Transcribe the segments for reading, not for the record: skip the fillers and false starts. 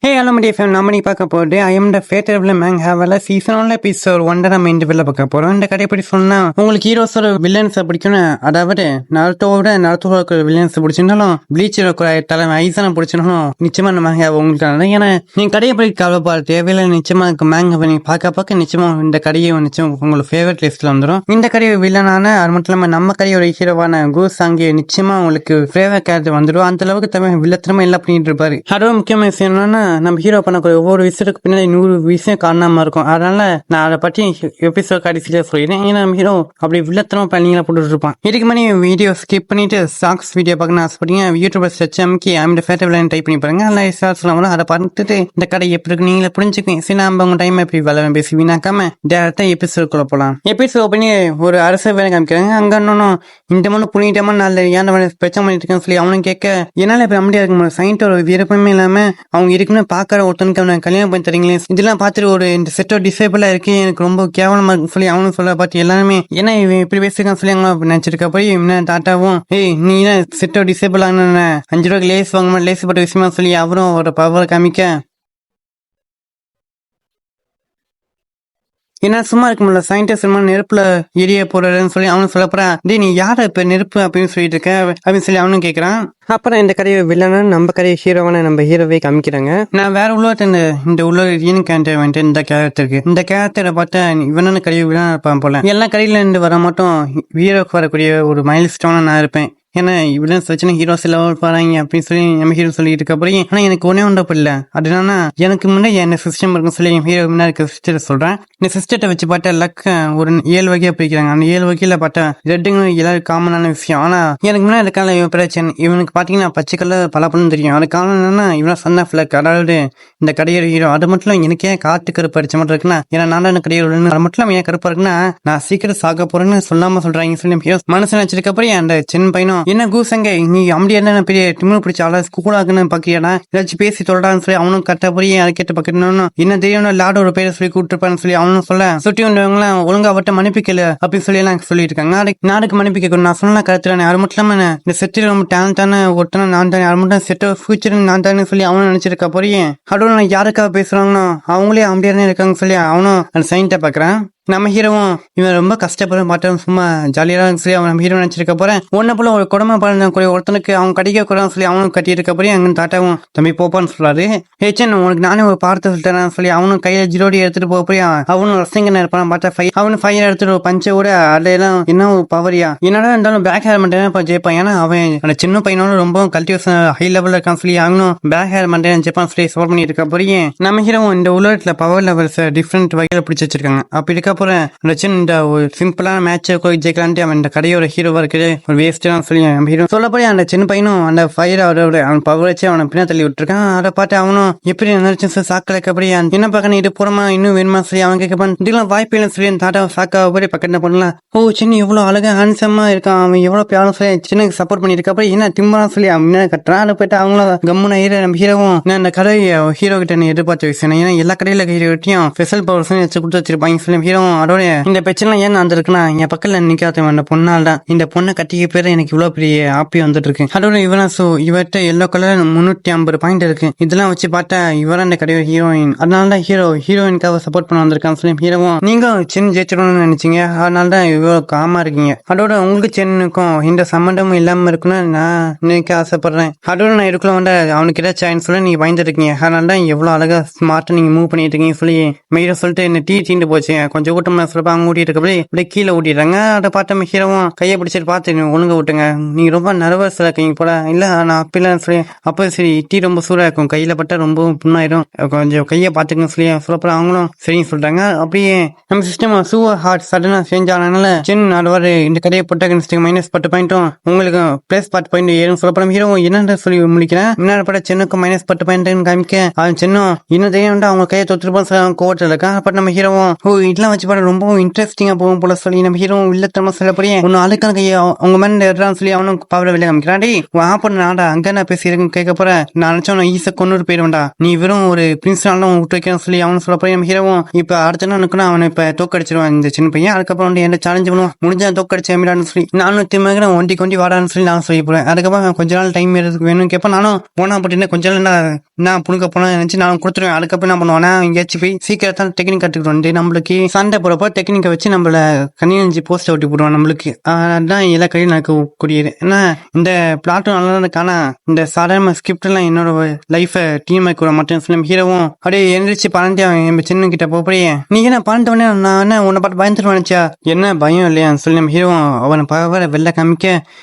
Hey hello media fame, நம்ம பார்க்க போகிறது ஐ எம் த ஃபேட்டர் வில்லன் மேங் ஹேவல சீசன் எபிசோட் 1 நம்ம இந்த வீடியோல பார்க்க போறோம். இந்த கதை எப்படி சொன்னா உங்களுக்கு ஹீரோஸோட வில்லன்ஸ் பிடிக்கணும், அதாவது நருட்டோவோட வில்லன்ஸ் பிடிச்சிருந்தாலும் ப்ளீச்சர் தலைமை ஐசனை பிடிச்சிருந்தாலும் நிச்சயமா நம்ம மேங் உங்களுக்கு ஏன்னா நீங்க கடையை பற்றி கவலைப்பாடு தேவையில்லை. நிச்சயமா மேங் நீங்க பார்க்க நிச்சயமா இந்த கடையை நிச்சயம் உங்களுக்கு ஃபேவரட் லிஸ்ட்ல வந்துடும். இந்த கடையை வில்லனான அது மட்டும் இல்லாம நம்ம கடையோட ஹீரோவான கூஸ் அங்கே நிச்சயமா உங்களுக்கு ஃபேவரட் கேரக்டர் வந்துடும். அந்த அளவுக்கு தமிழ் வில்லத்திரமா எல்லாம் பண்ணிட்டு இருப்பாரு. அதுவும் முக்கியமான விஷயம் என்னன்னா நம்ம ஹீரோ பண்ணக்கூடிய ஒவ்வொரு விஷயத்துக்கு பின்னாடி 100 விஷயம் காரணமா இருக்கும். அதனால நான் அதை பற்றி எபிசோட் கடைசியில சொல்லிடுறேன். ஏன்னா நம்ம ஹீரோ அப்படி வில்லத்தனமா பிளானிங்லாம் போட்டு இருப்பான். இதுக்கு முன்னாடி வீடியோ ஸ்கிப் பண்ணிட்டு சாங்ஸ் வீடியோ பார்க்கணும் ஆசைப்பட்டீங்க யூடியூபர் சர்ச் அமைக்கி அந்த ஃபேட்டர் வில்லன் டைப் பண்ணி பாருங்க. நல்லா சொல்லலாம். அதை பார்த்துட்டு இந்த கடை எப்படி இருக்கு நீங்களே புரிஞ்சுக்கோங்க. சரி நம்ம உங்க டைம் எப்படி வேலை பேசி வீணாக்காம டேரக்டா எபிசோடுக்குள்ள போலாம். எபிசோட் பண்ணி ஒரு அரசு வேலை காமிக்கிறாங்க. அங்க இன்னும் இந்த மாதிரி புனிதமா நல்ல ஏன் பிரச்சனை பண்ணிட்டு இருக்கேன்னு சொல்லி அவனும் கேட்க என்னால இப்ப அமைதியா இருக்க முடியும். சயின்டோட விருப்பமே இல்லாம அவங்க இருக்குன்னு பாக்குற ஒருத்தனுக்கு அவனை கல்யாணம் பண்ணி தரீங்களே, இதெல்லாம் பார்த்துட்டு ஒரு இந்த செட்டோ டிசேபிளா இருக்கு எனக்கு ரொம்ப கேவலமா இருக்கு சொல்லி அவனும் சொல்ல பார்த்து எல்லாருமே ஏன்னா இப்படி பேசிருக்கான்னு சொல்லி அவங்க நினைச்சிருக்க போய் டாட்டாவும் நீ செட்டோ டிசேபிள் ஆன 5 ரூபாய்க்கு லேஸ் வாங்க லேஸ் பட்ட விஷயமா சொல்லி அவரும் அவரோட பவர் காமிக்க ஏன்னா சும்மா இருக்க முடியல. சயின்டிஸ்ட் நெருப்புல எரிய போறதுன்னு சொல்லி அவனு சொல்ல போறான். நீ யார இப்ப நெருப்பு அப்படின்னு சொல்லிட்டு இருக்க அப்படின்னு சொல்லி அவனும் கேட்கறான். அப்புறம் இந்த கதையை வில்லனா நம்ம கதையை ஹீரோவான நம்ம ஹீரோவே காமிக்கிறாங்க. நான் வேற உலகத்தை இந்த உலக வந்துட்டு இந்த கேரக்டரை பார்த்தா இவனான கதையை வில்லனா இருப்பான் போல. எல்லா கதையில இருந்து வர மட்டும் ஹீரோக்கு வரக்கூடிய ஒரு மைல் ஸ்டோனா நான் இருப்பேன். ஏன்னா வில்லன்ஸ் வச்சுன்னா ஹீரோஸ் எல்லாம் பாருங்க அப்படின்னு சொல்லி நம்ம ஹீரோ சொல்லிட்டு இருக்க போறீங்க. ஆனா எனக்கு ஒன்னே ஒன்றா இல்ல அதுனா எனக்கு முன்னாடி என்ன சிஸ்டம் இருக்குன்னு சொல்லி என் ஹீரோ முன்னாடி சிஸ்டர் சொல்றேன். இந்த சிஸ்டத்தை வச்சு பார்த்தா லக்க ஒரு 7 வகையா பிரிக்கிறாங்க. அந்த 7 வகையில பார்த்தா ரெட்டுங்க எல்லாரும் காமனான விஷயம். ஆனா எனக்கு முன்னாடி இருக்கால இவன் பிரச்சனை இவனுக்கு பாத்தீங்கன்னா பச்சை கலர் பலப்பழம் தெரியும். அது காரணம் என்னன்னா இவனா சன் ஆஃப் லக், அதாவது இந்த கடையோட ஹீரோ. அது மட்டும் எனக்கே காட்டு கருப்பு அடிச்ச மட்டும் இருக்குன்னா ஏன்னா நான் கடையோட அது மட்டும் ஏன் கருப்பா இருக்குன்னா நான் சீக்கிரம் சாக போறேன்னு சொல்லாம சொல்றாங்க சொல்லி ஹீரோ மனசு நினைச்சிருக்க போய் அந்த சின்ன பையனும் என்ன கூசங்க நீ அப்படி என்ன பெரிய திமிழ் பிடிச்ச ஆளா ஸ்கூலாக்குன்னு பாக்கியாடா ஏதாச்சும் பேசி சொல்றான்னு சொல்லி அவனும் கட்ட போய் அதை கேட்டு பக்கணும் என்ன தெரியும் லாட ஒரு பேரை சொல்லி கூப்பிட்டுருப்பான்னு சொல்லி அவனும் சொல்ல சுட்டி வந்தவங்களாம் ஒழுங்கா அவட்ட மன்னிப்பிக்கல அப்படின்னு சொல்லி எல்லாம் சொல்லிட்டு இருக்காங்க. நாடுக்கு மன்னிப்பு கேட்கணும் நான் சொன்னா கருத்துறானே அது மட்டும் இல்லாம இந்த செட்டில் ரொம்ப டேலண்டான ஒருத்தன நான் தானே அது மட்டும் செட் ஃபியூச்சர் நான் தானே சொல்லி அவனும் நினைச்சிருக்கா போறீங்க. அதோட நான் யாருக்காக பேசுறாங்கன்னா அவங்களே அப்படியே இருக்காங்க சொல்லி அவனும் அந்த சைன்ட்ட பாக்குறான். நம்ம ஹீரோவும் இவன் ரொம்ப கஷ்டப்படுற மாட்டோம் சும்மா ஜாலியா சொல்லி அவன் நம்ம ஹீரோ நினைச்சிருக்க போறேன். ஒன்ன போல ஒரு குடும்பம் பாருங்க ஒருத்தனுக்கு அவன் கடிக்க கூடாதுன்னு சொல்லி அவனும் கட்டி இருக்க போறேன். அங்க தாட்டாவும் தம்பி போப்பான்னு சொல்றாரு. ஏச்சன் உனக்கு நானே ஒரு பார்த்து சொல்லிட்டேன் சொல்லி அவனும் கையில ஜிரோடி எடுத்துட்டு போறியா அவனும் ரசிங்கன்னு இருப்பான். பார்த்தா அவனு ஃபயர் எடுத்துட்டு பஞ்சோட அதெல்லாம் என்ன ஒரு பவரியா என்னடா இருந்தாலும் பேக் ஹேர் மண்டே ஜெயிப்பான். ஏன்னா அவன் அந்த சின்ன பையனோட ரொம்ப கல்டிவேஷன் ஹை லெவல்ல இருக்கான் சொல்லி அவனும் பேக் ஹேர் மண்டே ஜெயிப்பான் சொல்லி சோர் பண்ணிட்டு இருக்க போறேன். நம்ம ஹீரோவும் இந்த உலகத்துல பவர் லெவல்ஸ் டிஃப்ரெண்ட் வகையில பிடிச்சி வச்சிருக்காங்க. அப்படி இருக்க போறேன் இந்த ஒரு சிம்பிளான மேட்ச் ஜெயிக்கலான்ட்டு அவன் இந்த கடையோட ஹீரோவா இருக்குது ஒரு வேஸ்ட் சொல்லி ஹீரோ சொல்லப்படி அந்த சின்ன பையனும் அந்த ஃபயர் அவன் பவர் வச்சு அவனை பின்னா தள்ளி விட்டுருக்கான். அதை பார்த்து அவனும் எப்படி நினைச்சு சாக்கலைக்கப்படி என்ன பார்க்க இது பூரமா இன்னும் வேணுமா சொல்லி அவன் கேட்கப்பான். இதெல்லாம் வாய்ப்பு இல்லை சொல்லி தாட்டா சாக்கா போய் பக்கத்துல பண்ணலாம். ஓ சின்ன இவ்வளவு அழகா ஹேண்ட்ஸமா இருக்கான் அவன் எவ்வளவு பியாலும் சொல்லி சின்ன சப்போர்ட் பண்ணிருக்கப்படி என்ன திம்பரா சொல்லி அவன் கட்டுறான். அதை போயிட்டு அவங்களும் கம்முன ஹீரோ நம்ம ஹீரோவும் அந்த கடை ஹீரோ கிட்ட எதிர்பார்த்த விஷயம் ஏன்னா எல்லா கடையில ஹீரோ கிட்டையும் ஸ்பெஷல் பவர்ஸ் வச்சு கொடுத்து வச்சிருப்பாங்க சொல்லி ஹீரோவும் அதோட இந்த பிரச்சனை ஏன் வந்திருக்குன்னா என் பக்கத்துல நிக்காத அந்த பொண்ணால் தான் இந்த பொண்ணை கட்டிக்க பேர் எனக்கு இவ்வளவு பெரிய ஆப்பி வந்துட்டு இருக்கு. அதோட இவர்கிட்ட எல்லோ கலர் 350 பாயிண்ட் இருக்கு. இதெல்லாம் வச்சு பார்த்தா இவர அந்த கடையோட ஹீரோயின். அதனாலதான் ஹீரோயினுக்காக சப்போர்ட் பண்ண வந்திருக்கான்னு சொல்லி ஹீரோவும் நீங்க சின்ன ஜெயிச்சிடணும்னு நினைச்சீங்க அதனாலதான் இவ்வளவு காமா இருக்கீங்க. அதோட உங்களுக்கு சின்னுக்கும் இந்த சம்பந்தமும் இல்லாம இருக்குன்னு நான் நினைக்க ஆசைப்படுறேன். அதோட நான் இதுக்குள்ள வந்து அவனுக்கு ஏதாச்சும் சொல்லி நீங்க பயந்துட்டு இருக்கீங்க. அதனாலதான் எவ்வளவு அழகா ஸ்மார்ட்டா நீங்க மூவ் பண்ணிட்டு இருக்கீங்க சொல்லி மெயில சொல்லிட்டு என்ன தீண்டு போச்சு கொஞ்சம் கூட்டமா சொல்ல அவங்க ஊட்டிட்டு இருக்கப்படி அப்படியே கீழே ஊட்டிடுறாங்க. அதை பார்த்த ஹீரோவும் கையை பிடிச்சிட்டு பார்த்து ஒழுங்க விட்டுங்க நீங்க ரொம்ப நர்வஸ் இருக்கீங்க போல. இல்ல நான் அப்பெல்லாம் சொல்லி அப்ப சரி டீ ரொம்ப சூடா இருக்கும் கையில பட்டா ரொம்ப புண்ணாயிரும் கொஞ்சம் கையை பாத்துக்கங்க சொல்லி சொல்லப்போ அவங்களும் சரின்னு சொல்றாங்க. அப்படியே நம்ம சிஸ்டம் சூப்பர் ஹார்ட் சடனா சேஞ்ச் ஆனதுனால சின்ன இந்த கடையை போட்ட -10 பாயிண்ட்டும் உங்களுக்கு பிளஸ் 10 பாயிண்ட் ஏறும் சொல்லப்போ ஹீரோவும் என்ன சொல்லி முடிக்கிறேன். முன்னாடி பட்ட சின்னுக்கும் -10 பாயிண்ட் காமிக்க அவன் சின்னம் இன்னும் தெரியும் அவங்க கையை தொத்துருப்போம் கோவத்தில் இருக்கா. பட் நம்ம ஹீரோவும் இதெல்லாம் வச்சு வச்சு பாரு ரொம்பவும் இன்ட்ரெஸ்டிங்கா போகும் போல சொல்லி நம்ம ஹீரோ இல்லத்தமா சொல்லப்படியே ஒன்னு ஆளுக்கான கையை உங்க மேல எடுறான்னு சொல்லி அவனும் பவரை வெளியே காமிக்கிறான். டேய் ஆப்ப நாடா அங்க நான் பேசியிருக்கேன்னு கேட்க போற நான் நினைச்சவன ஈஸ கொண்டு போயிடுவேன்டா, நீ வெறும் ஒரு பிரின்ஸ்னாலும் விட்டு வைக்கிறேன்னு சொல்லி அவனு சொல்ல போய் நம்ம ஹீரோவும் இப்ப அடுத்த நாள் இருக்குன்னா அவனை இப்ப தோக்கடிச்சிருவான் இந்த சின்ன பையன். அதுக்கப்புறம் வந்து என்ன சேலஞ்ச் பண்ணுவான், முடிஞ்சா தோக்கடிச்சு எமிடான்னு சொல்லி நானும் திரும்ப ஒண்டி கொண்டி வாடான்னு சொல்லி நான் சொல்லி போறேன். அதுக்கப்புறம் கொஞ்ச நாள் டைம் எடுத்து வேணும்னு கேட்பேன். நானும் போனா அப்படின்னா கொஞ்ச நாள் நான் புடுக்க போனா நினைச்சு நான் கொடுத்துருவேன். அதுக்கப்புறம் என்ன பண்ணுவானா எங்கேயாச்சும் போய் சீக்கிரத்தான் டெக்னிக் கற்றுக்கிட்டு நம்மளுக்கு சண்டை போறப்போ டெக்னிக்கை வச்சு நம்மள கண்ணியஞ்சி போஸ்ட் ஒட்டி போடுவான் நம்மளுக்கு. அதான் எல்லா கையும் நடக்கக்கூடியது. ஏன்னா இந்த பிளாட்டும் நல்லா காணா இந்த சாதாரண ஸ்கிரிப்ட் எல்லாம் என்னோட லைஃப டீம் கூட மட்டும் சொல்லி ஹீரோவும் அப்படியே எந்திரிச்சு பன்னெண்டு என் சின்ன கிட்ட போய் நீங்க என்ன பண்ணிட்டவனே நான் என்ன உன்னை பார்த்து பயந்துட்டு நினைச்சா என்ன பயம் இல்லையா சொல்லி நம்ம ஹீரோவும் அவனை பவர வெளில காமிக்க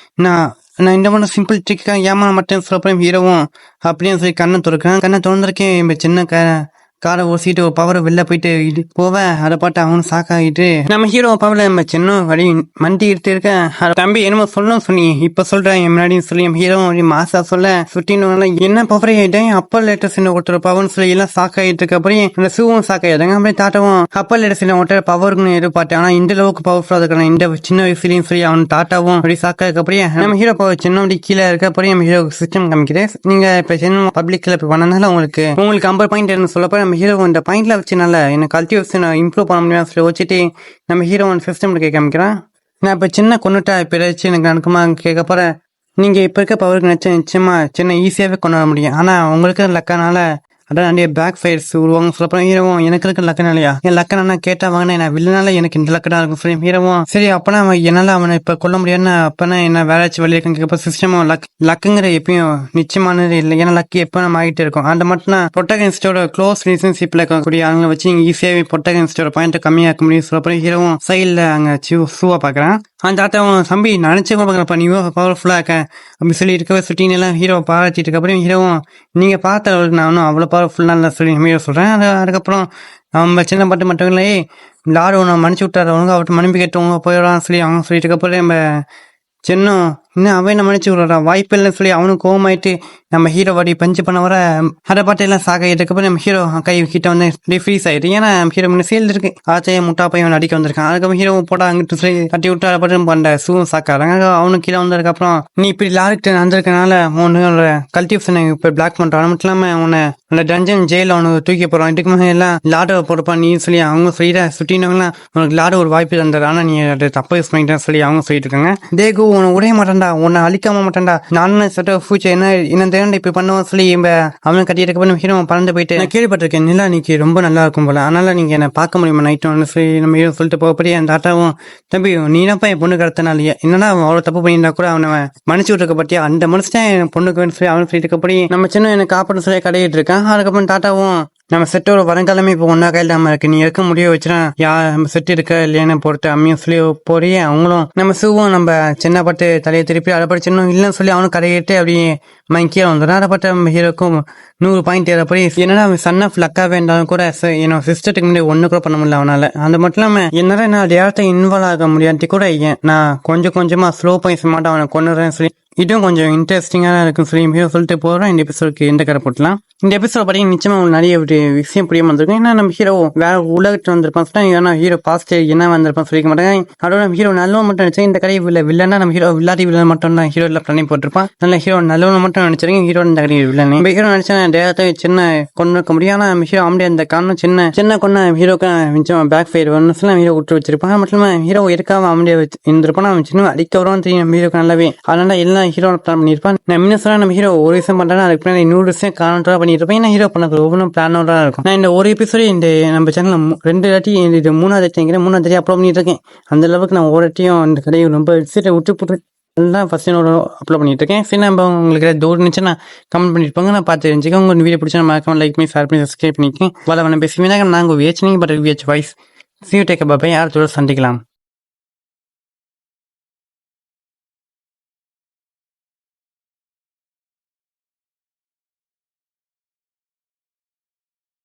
நான் இந்த மாதிரி சிம்பிள் ட்ரிக்கா ஏமான மட்டும் சொல்ல ஹீரோவும் அப்படின்னு சொல்லி கண்ணை திறக்கிறேன். கண்ணை திறந்திருக்கேன் சின்ன காரை ஓசிட்டு ஒரு பவரை வெளில போயிட்டு போவேன். அதை பார்த்து அவனும் சாக்காகிட்டு நம்ம ஹீரோ பவர்ல நம்ம சின்ன வழி மண்டி எடுத்து இருக்கேன். தம்பி என்னமோ சொல்லணும் சொன்னி இப்ப சொல்றேன் என் முன்னாடி சொல்லி என் ஹீரோ மாசா சொல்ல சுட்டின்னு என்ன பவர் ஆயிட்டேன் அப்பர் லேட்டர் சின்ன ஒருத்தர் பவர்னு சொல்லி எல்லாம் சாக்காயிட்டு இருக்க அப்படியே அந்த ஷூவும் சாக்காயிட்டாங்க. அப்படியே தாட்டாவும் அப்பர் லேட்டர் சின்ன ஒருத்தர் பவர்னு எதிர்பார்த்தேன். ஆனா இந்த அளவுக்கு பவர்ஃபுல்லா இருக்கிற இந்த சின்ன வயசுலயும் சொல்லி அவன் டாட்டாவும் அப்படி சாக்கா இருக்க அப்படியே நம்ம ஹீரோ பவர் சின்ன வண்டி கீழே இருக்க அப்படியே நம்ம ஹீரோ சிஸ்டம் காமிக்கிறேன். நீங்க இப்ப சின்ன பப்ளிக்ல இப்ப பண்ணனால உங்களுக்கு 50 பாயிண்ட் சொல்லப்போ நம்ம ஹீரோ இந்த பாயிண்ட்ல வச்சுனால எனக்கு கல்டிவேஷன் இம்ப்ரூவ் பண்ண முடியும் சொல்லி வச்சுட்டு நம்ம ஹீரோ சிஸ்டம் கேட்க காமிக்கிறான். நான் இப்ப சின்ன கொண்டுட்டா இப்ப ஏதாச்சும் எனக்கு நடக்குமா கேட்க போறேன். நீங்க இப்ப இருக்க பவருக்கு நிச்சயமா சின்ன ஈஸியாவே கொண்டு வர முடியும். ஆனா உங்களுக்கு லக்கனால அதான் நிறைய பேக் ஃபயர்ஸ் உருவாங்க சொல்லப்போம். ஹீரோவும் எனக்கு இருக்க லக்கனாலையா என் லக்கனா கேட்டா வாங்கினா நான் வில்லனால எனக்கு இந்த லக்கனா இருக்கும் சொல்லி ஹீரோவும் சரி அப்பனா என்னால அவனை இப்ப கொல்ல முடியாதுன்னு அப்பனா என்ன வேலைச்சு வெளியே கேட்கப்ப சிஸ்டமும் லக்குங்கிற எப்பயும் நிச்சயமானது இல்லை. ஏன்னா லக்கு எப்ப நம்ம ஆகிட்டே இருக்கும். அந்த மட்டும் ப்ரொட்டகனிஸ்டோட க்ளோஸ் ரிலேஷன்ஷிப்ல இருக்கக்கூடிய அவங்க வச்சு இங்க ஈஸியாவே ப்ரொட்டகனிஸ்டோட பாயிண்ட் கம்மியாக்க முடியும் சொல்லப்போ ஹீரோவும் சைட்ல அங்க சூவா பாக்குறான். அந்த தாத்தாவும் தம்பி நினைச்சே பாக்குறப்ப நீ பவர்ஃபுல்லா இருக்க அப்படி சொல்லி இருக்கவே சுட்டின்னு எல்லாம் ஹீரோவை பாராட்டிட்டு இருக்க அப்புறம் ஹீரோவும் நீங்க பார்த்த அளவுக்கு நானும் அவ்வளவு பவர்ஃபுல்லா இல்லை சொல்லி ஹீரோ சொல்றேன். அதுக்கப்புறம் நம்ம சின்ன பாட்டு மட்டும் இல்லை லாரு உன்னை மன்னிச்சு விட்டாரு அவங்க அவர்கிட்ட மன்னிப்பு கேட்டவங்க போயிடறான்னு சொல்லி அவங்க சொல்லிட்டு இருக்கப்போ நம்ம சின்னம் இன்னும் அவன் என்ன மன்னிச்சு விடுறா வாய்ப்பு இல்லைன்னு சொல்லி அவனுக்கு கோவமாயிட்டு நம்ம ஹீரோ வாடி பஞ்சு பண்ண வர அதை பாட்டு எல்லாம் சாகாயிட்டு நம்ம ஹீரோ கை கிட்ட வந்து ஃப்ரீஸ் ஆயிட்டு. ஏன்னா ஹீரோ முன்ன சேர்ந்து இருக்கு ஆச்சைய முட்டா பையன் அடிக்க வந்திருக்கான். அதுக்கப்புறம் ஹீரோ போட்டா அங்கிட்டு சொல்லி தட்டி விட்டு அதை பாட்டு பண்ண சூவும் சாக்காங்க. அவனுக்கு கீழே வந்ததுக்கு அப்புறம் நீ இப்படி லாரிக்கிட்ட நடந்திருக்கனால உன்னோட கல்டிவேஷனை இப்ப பிளாக் பண்றான். அது மட்டும் இல்லாம உன்னை அந்த டஞ்சன் ஜெயில அவனுக்கு தூக்கி போறான். இதுக்கு மேலே எல்லாம் லாடவை போடுப்பான் நீ சொல்லி அவங்க சொல்லிட சுட்டினவங்களா உனக்கு லாட ஒரு வாய்ப்பு தந்தாரு. ஆனா நீ அதை தப்பா யூஸ் பண்ணிட்டேன்னு சொல்லி அவங்க சொல்லிட்டு இருக்காங்க. தேகு உன்னை உடைய மாட்டான்டா உன்னை அழிக்காம மாட்டான்டா நானும் சட்ட ஃபியூச்சர் என்ன தேவை இப்ப பண்ணுவோம் சொல்லி அவன் கட்டிட்டு ஹீரோ பறந்து போயிட்டு நான் கேள்விப்பட்டிருக்கேன் நிலா நீக்கு ரொம்ப நல்லா இருக்கும் போல அதனால நீங்க என்ன பார்க்க முடியுமா நைட்டு சொல்லி நம்ம ஹீரோ சொல்லிட்டு போகப்படியே அந்த ஆட்டாவும் தம்பி நீனப்பா என் பொண்ணு கடத்தினாலேயே என்னன்னா அவ்வளவு தப்பு பண்ணியிருந்தா கூட அவனை மன்னிச்சு விட்டுருக்க பட்டியா அந்த மனுஷன் என் பொண்ணுக்கு சொல்லி அவனு சொல்லிட்டு இருக்கப்படி நம்ம சின்ன எனக்கு காப்பாடு சொல்லி கடையிட்டு இருக்கான். அதுக்கப்புறம் டாட்டாவும் நம்ம செட்டோட வருங்காலமே இப்போ ஒன்னா கையில் நம்ம இருக்கு நீ இருக்க முடிய வச்சுனா நம்ம செட் இருக்க இல்லையானு பொறுத்து அம்மியும் சொல்லி போறியே அவங்களும் நம்ம சூவும் நம்ம சின்ன பட்டு தலையை திருப்பி அதை படி சின்ன இல்லைன்னு சொல்லி அவனும் கடையிட்டு அப்படியே கீழே வந்துடும். அதை பட்டு நம்ம ஹீரோக்கும் 100 பாயிண்ட் ஏறப்படி என்னடா அவன் சன் ஆஃப் லக்கா வேண்டாலும் கூட என்னோட சிஸ்டத்துக்கு முன்னாடி ஒண்ணு கூட பண்ண முடியல அவனால. அந்த மட்டும் இல்லாம என்னால நான் டேரக்டா இன்வால்வ் ஆக முடியாட்டி கூட நான் கொஞ்சமா ஸ்லோ பாயிண்ட்ஸ் மாட்டேன் அவனை கொண்டுறேன்னு சொல்லி இதுவும் கொஞ்சம் இன்ட்ரெஸ்டிங்கா இருக்கும் சொல்லி ஹீரோ சொல்லிட்டு போறோம். இந்த எபிசோடுக்கு எந்த கரை போட்டலாம். இந்த எபிசோட பார்த்தீங்கன்னா நிச்சயமா உங்களுக்கு நிறைய ஒரு விஷயம் புரிய வந்திருக்கும். ஏன்னா நம்ம ஹீரோ வேற உலகத்துல வந்திருப்பான் சொன்னா ஏன்னா ஹீரோ பாஸ்ட் என்ன வந்திருப்பான் சொல்லிக்க மாட்டாங்க. அதோட நம்ம ஹீரோ நல்லவன் மட்டும் நினைச்சேன். இந்த கடையை வில்லன்னா நம்ம ஹீரோ வில்லாதி வில்லன் மட்டும் தான் ஹீரோ எல்லாம் பண்ணி போட்டிருப்பான். நல்ல ஹீரோ நல்லவன் மட்டும் நினைச்சிருக்கேன். ஹீரோ இந்த கடையை வில்லன் நம்ம ஹீரோ நினைச்சேன் டேரக்டா சின்ன கொண்டு இருக்க முடியும். ஆனா நம்ம ஹீரோ ஆம்பியா அந்த காரணம் சின்ன கொண்டு ஹீரோக்கு நிச்சயமா பேக் ஃபயர் ஒன்னு ஹீரோ விட்டு வச்சிருப்பான். மட்டும் ஹீரோ இருக்காம ஆம்பியா இருந்திருப்பான். அவன் சின்ன அடிக்க வரும் தெரியும் நம்ம ஹீரோக்கு நல்லாவே. அதனால எல்லாம் ஹீரோ பிளான் பண்ணிருப்பான். நான் என்ன சொல்ல நம்ம ஹீரோ ஒரு விஷயம் பண்றேன்னா அதுக்கு பின்னாடி 100 விஷயம் காரணத்தோட பண்ணிட்டு இருப்பேன். ஏன்னா ஹீரோ பண்ண ஒவ்வொன்றும் பிளானோட இருக்கும். நான் இந்த ஒரு எபிசோட இந்த நம்ம சேனல்ல 2 வாட்டி இது 3வது தாட்டி அப்லோட் பண்ணிட்டு இருக்கேன். அந்த அளவுக்கு நான் ஒரு வாட்டியும் இந்த கடையை ரொம்ப விட்டு போட்டு எல்லாம் ஃபர்ஸ்ட் அப்லோட் பண்ணிட்டு இருக்கேன். சரி நம்ம உங்களுக்கு டோர் இருந்துச்சுன்னா கமெண்ட் பண்ணிருப்பாங்க நான் பார்த்து தெரிஞ்சுக்கேன். உங்க வீடியோ பிடிச்சா மறக்காம லைக் பண்ணி ஷேர் பண்ணி சப்ஸ்கிரைப் பண்ணிக்கேன். வேலை பேசுவீங்க நாங்கள் வியச்சு வாய்ஸ் சீ டேக் பை யார் சந்திக்கலாம்.